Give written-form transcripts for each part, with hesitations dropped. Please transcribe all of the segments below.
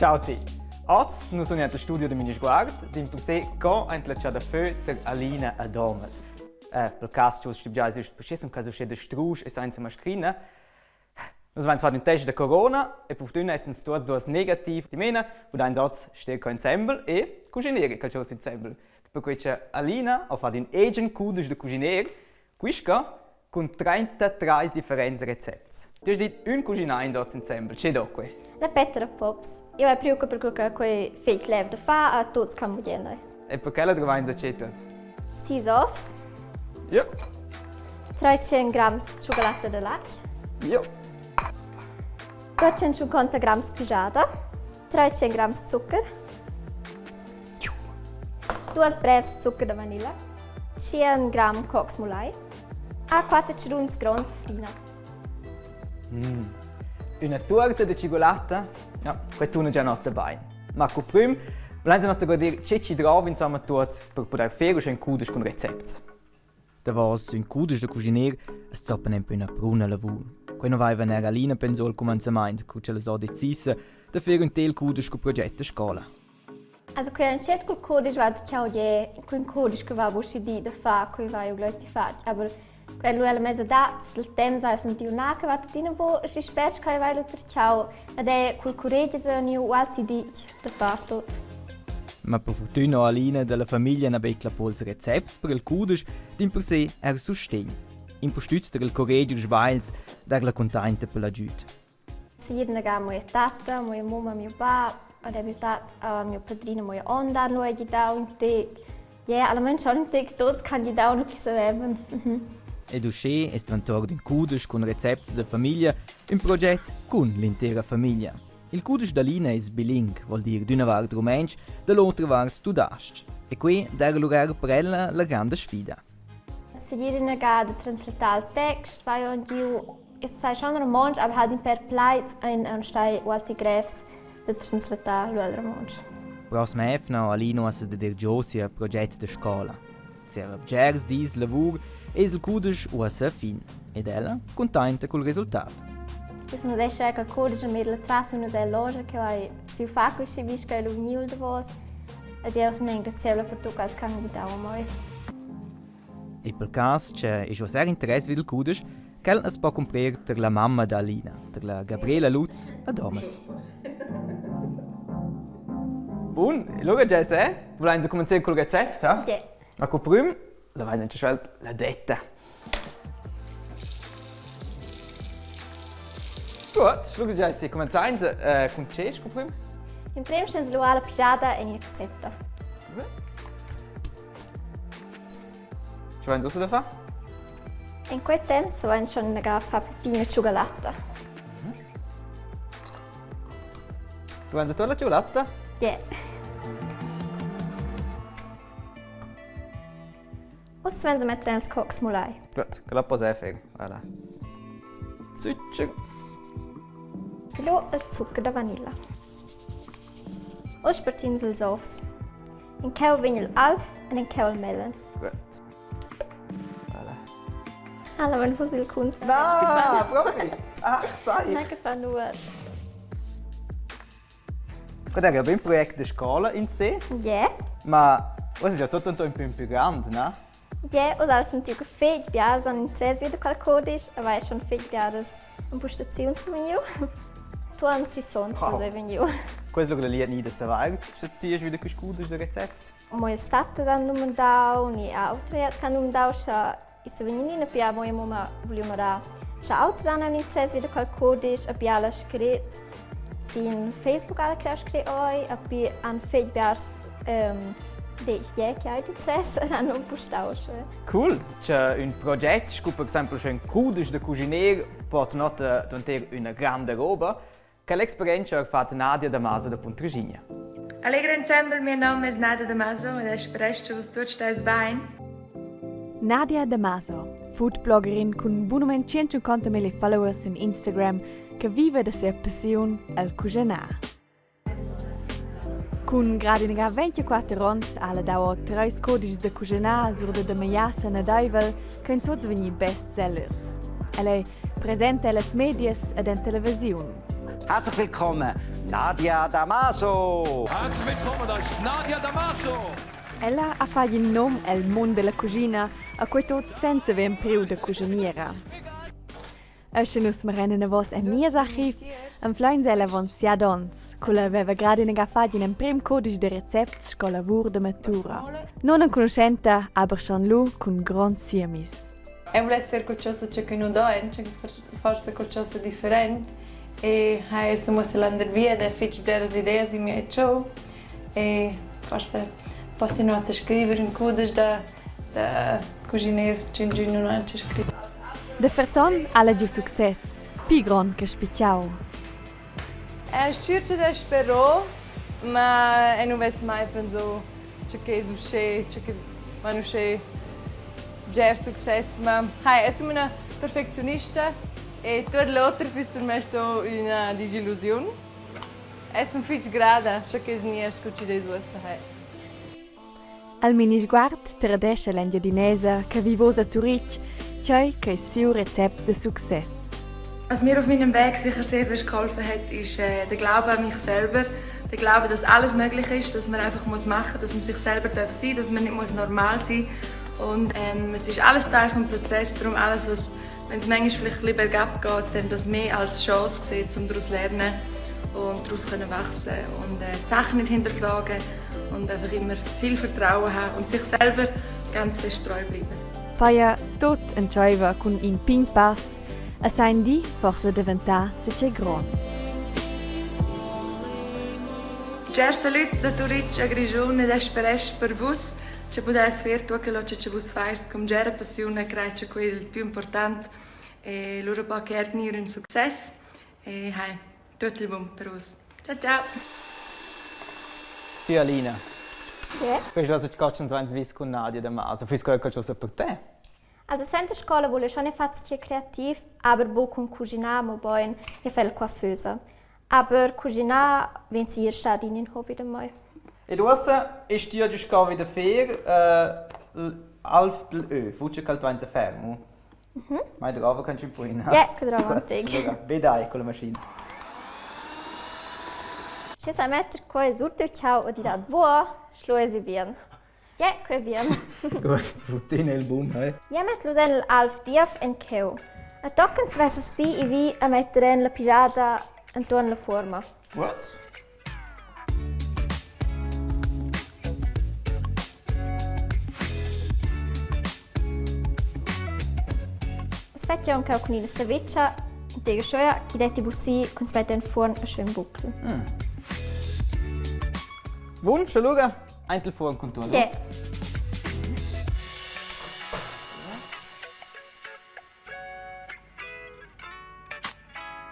Ciao a tutti! Oggi noi siamo allo studio di mini sguardo, in cui go entla c'è da föter Alina a Domet. Per caso ci già esiste processo, in caso c'è da strusch e senza mascherina. Noi siamo zwar in test da Corona e per fortuna sono tutti due negativi di mena, wo ein Satz steht ensemble e cucinare calcios ensemble. Per cui c'è Alina ha fatto un agent cudes da cucinare, quisca con 33 differenti recetti. Tu hai detto un cucina in Satz ensemble, c'è da qui? La Petra Pops. Io ho più perché quei fake leve da fa a tutti cambiano. E perché la troviamo in ricetta? 6 ovs, Ja. 300 grams cioccolata de latte, Ja. 250 grams pigiata, 300 grams zucchero, 2 breves zucchero de vanilla, 100 gram koksmolai e 4 ciruns grons farina. Una torta di cioccolata? Ja, questo è già non dabei. Ma con prima, vogliamo noch dire che ci trovi insomma tutto per poter fare un cudes con recetti. Da was un cudes da cucinare, es zoppa nempe una bruna lavur. Qui non vai venire Alina pensò al cominciamento, che ce la so decisa, da fare un tel cudes con progetto a scuola. Also qui un set col codice va ciao je, con codice che va busci di da fa, qui va io gletti fatti, aber quello è la mezza data, il tempo è sentito una che va tutti in vo, si spera che vai lo ciao, ed è col coraggio se io altri di da fa tutto. Ma per fortuna Alina della famiglia ha becla pols recept per il cudes, din per sé er sostegno. Impostützt il coraggio sbails, dar la contenta per la giut. Se jedna ga moja tata, moja mama, mio pa, ed è mio tata, mio padrino, moja onda, noi gli dà un tec. Ja, alla meno schon un tec, tutti kann gli dà uno che sapevano. Ed uscì è diventato un cudes con recept della famiglia, un progetto con l'intera famiglia. Il cudes d'Alina è bilingue, vuol dire d'una parte romansch, dall'altra parte tudast. E qui dar lugar per ella la grande sfida. Se jedna ga da translatar il text, vai on io, sai schon romansch, aber halt in per pleit ein stai alte grefs da translatar lo romansch. Prossima efna Alina ha da dir giosi a progetto da scuola. Se era gers dis lavur, es il cudes o sa fin. Ed ella contenta col risultato. Se non riesce a codice mir la trassa una della loja che vai si fa così visca lo gnul de vos. Ed io sono ringraziabile per tutto als candidato mai. E per caso c'è un sehr interesse del cudes, che es può comprare per la mamma da Alina, per la Gabriela Lutz a Domet. Buon, allora già se, vogliamo cominciare col recept, eh? Ja. Ma con prima, la vai già la detta. Gut, schau già se cominciamo con c'è con prima. In primo scens lo alla pigiata e in ricetta. Ci vai da fa? In quel tempo so ein schon una gaffa pipina cioccolata. Tu hai la cioccolata? Ja. Und wenn sie mettere ins koksmolai. Gut, che la posso fare. Voilà. Zucchero. Lo il zucchero da vanilla. Und spartins els ovs. In keu vinyl alf und in keu melon. Gut. Voilà. Alla wenn fusil kun. No, proprio. Ach, sai. Danke fa nur. Guarda, è un progetto di scuola in sé, Ja. ma questo è già tutto un po' più grande, no? Ja, und auch sind die feit biares an interesse wieder qual codice, aber schon feit biares un postazione su mio. Tu an si son, Wow. cos'è venio. Questo è quello lì da savare, se ti è wieder gescudo del recept. Moje state hanno mandato, ni altre hanno mandato, scha i se venina pia moje mama vogliamo da. Scha autos hanno interesse wieder qual codice, a biala scret. Sin Facebook alle kreaskre oi, a bi an feit biares de che hai interesse hanno un postao. Cool! C'è un progetto che per esempio c'è un cudes da cucinare, porta nota donter una grande roba, che l'esperienza ha fatto Nadia Damaso da Puntragigna. Allegra ensemble, meu nome é Nadia Damaso e é espereste was dort estás bem. Nadia Damaso, foodbloggerin con buonamente 150.000 followers in Instagram, che vive da sua passione al cucinare. Con gradinega 24 anni ha dato 3 codici da cucinare sur da maiassa na Daivel, che in tutti vengono bestsellers. Ella è presente alle medie ed in televisione. Herzlich willkommen, Nadia Damaso. Herzlich willkommen, da ist Nadia Damaso. Ella ha fatto il nome al mondo della cucina a cui tot senza avere un periodo da cuciniera. Esce nus marene na vos en nies archiv, en flein ella von sia dons, culla aveva gradi nega fatto in un prim codice de recepts sco lavur de matura. Non en conoscenta, aber schon lu con grand siemis. Volessi fare qualcosa che non do, forse qualcosa differente. E insomma se l'andare via da fece delle idee in mia show e forse posso non scrivere in codice da cucinare che non ho scritto. De Ferton alla giù success, più gran che spicciau. Cerco di sperare, ma non vedo mai pensato che è successo, che non è già successo, ma sono una perfezionista e tutto l'altro per me è una disillusione. Sono molto grata che non è successo. Al mini sguard tradesce l'engiadinesa che vivosa a Turic, cioè che è il suo recept de success. Was mir auf meinem Weg sicher sehr viel geholfen hat, ist der Glaube an mich selber. Der Glaube, dass alles möglich ist, dass man einfach machen muss, dass man sich selber sein darf, dass man nicht normal sein muss. Und es ist alles Teil des Prozesses, darum alles, was, wenn es manchmal vielleicht ein bisschen bergab geht, dann das mehr als Chance sehen, um daraus zu lernen und daraus wachsen und die Sachen nicht hinterfragen und einfach immer viel Vertrauen haben und sich selber ganz fest treu bleiben. Poi tot entscheiva con in pin pass, a sein di forse diventa se c'è gran. Certo Leute da Turic a Grigione da Speres per vos, c'è poter sfer tu che lo c'è vos fais con gera passione creace quel più importante e loro pa che erni un successo e hai tutto il buon per vos. Ciao ciao. Tu Alina. Ja. Questo è stato il caso di con Nadia Damaso. Fai qualche cosa per te? Also senza scuola vuole schon fazio creativ, aber bo con cucina mo boin e fel coiffeuse. Aber cucina wenn sie hier statt in Hobby de mai. E du ist dir die Schau wieder fair, alf del Ö, fuce caltuante fermo. Mai drava kan ci puoi. Ja, che drava antig. Vedai con la macchina. Ci sa mettere qua surto ciao e di dat boa, schloesi bien. Ja, che bien. Gut, Routine il boom, eh? Ja, met lusen alf dief en keu. A toccens vesses di i vi a mettere la pigiada intorno alla forma. Gut. Aspetta un cau con il saviccia, intega schoia, chi detti bussi, con spetta in forno a schön buckel. Wunsch, schau, ein Telefon kommt durch. Ja.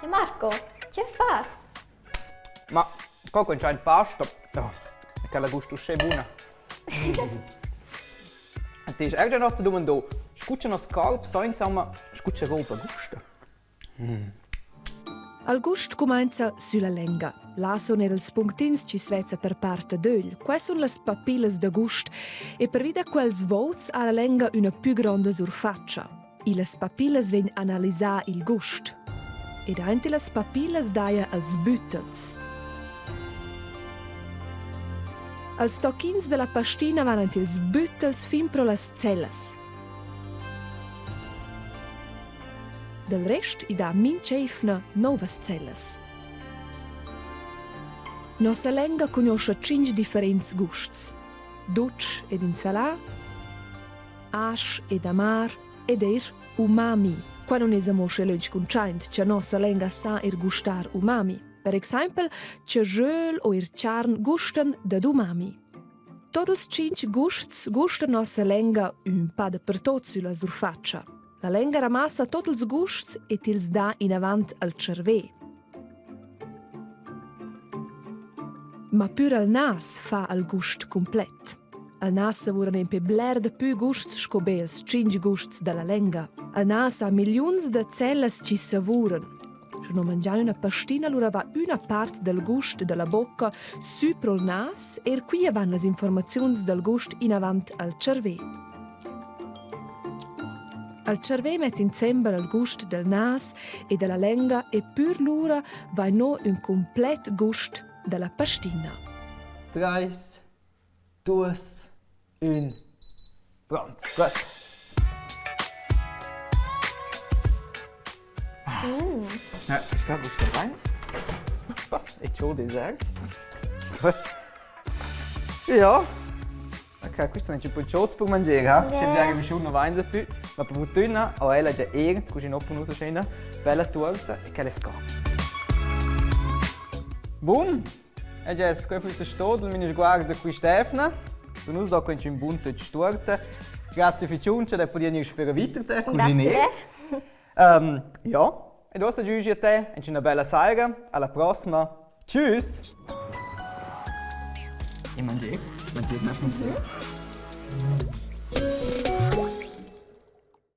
Ja, Marco, che fas? Ma, comunque c'è il pasta. Oh, che la gusto è buona. E ti è già notte domando, scuccia uno scalp, so insomma, scuccia roba gusto. Al gust comincia sulla lenga. Là sono els puntins ci svezza per parte d'öl. Quai sono le papilles de gust e per vide quels vots alla lenga una più grande surfaccia. E le papilles ven analizzare il gust. Ed anche le papilles daia als büttels. Als tocchins della pastina van anche ils büttels fin pro las celles. Del rest i da min cefna novas celles. Nossa lenga conosce 5 differents gusts. Dutsch ed insalà, asch ed amar ed umami. Qua non esamo scelög conciant, che nossa lenga sa gustar umami. Per esempio, che jöl o charn gustan da umami. Totals 5 gusts gustan nossa lenga un pa de per tot sulla surfaccia. La lenga ramassa tots els gusts e tils dà in avant al cervè. Ma pur al nas fa al gust complet. Al nas savuran empe bler de più gusts scobels, 5 gusts dalla lenga. Al nas ha milions de celles ci savuran. Se non mangiano una pastina, allora va una parte del gust della bocca su pro il nas e qui van le informazioni del gust in avant al cervè. Al cervé met insieme il gust del nas e della lenga e pur l'ura vai no un complet gust della pastina. 3, 2, 1. Pronto. Gut. Ja, ich glaube, ich stehe rein. Ich hole die Säge. Gut. Ja. Ok, questo non c'è più ciò per mangiare, se abbiamo bisogno di wine più, ma per fortuna ho ella già così non posso scena, bella torta e che le scappa. Buon, e già questo è stato, mi guarda qui Stefano, per noi da con un buon touch torta. Grazie per ciunce, da poter spero weiter cucinare. Ja, e adesso giudice a te, e una bella sera, alla prossima. Tschüss! E mangiare, mangiare.